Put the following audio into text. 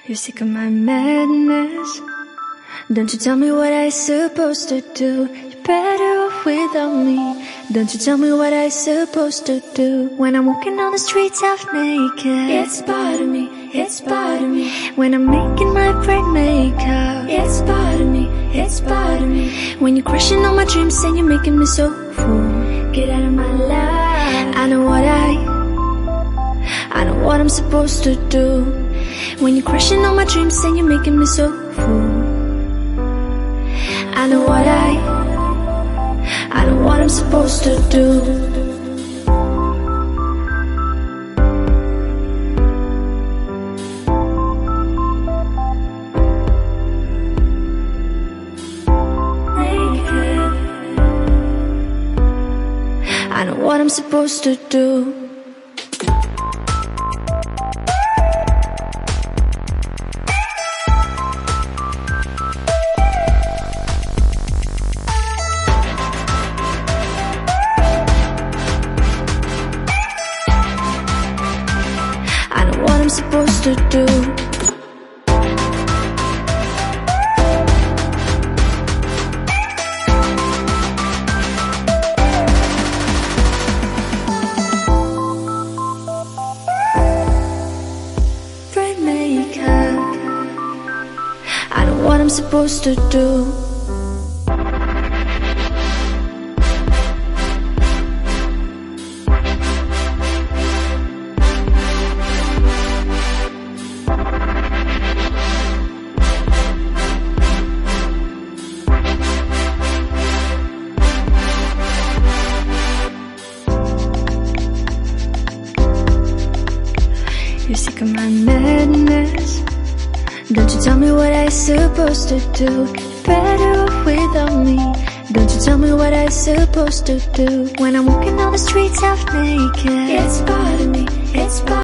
You're sick of my madness. Don't you tell me what I supposed to do. You're better off without me. Don't you tell me what I supposed to do. When I'm walking on the streets half naked, it's bothering me, it's bothering me. When I'm making my bright makeup, it's bothering me, it's bothering me. When you're crushing all my dreams and you're making me so full, get out of my life. I know what I'm supposed to do. When you're crushing all my dreams and you're making me so full, I know what I'm supposed to do. I know what I'm supposed to do. I know what I'm supposed to do. Bright makeup. I know what I'm supposed to do. You're sick of my madness. Don't you tell me what I supposed to do. You're better off without me. Don't you tell me what I supposed to do. When I'm walking on the streets half naked, it's bothering me, it's bothering me.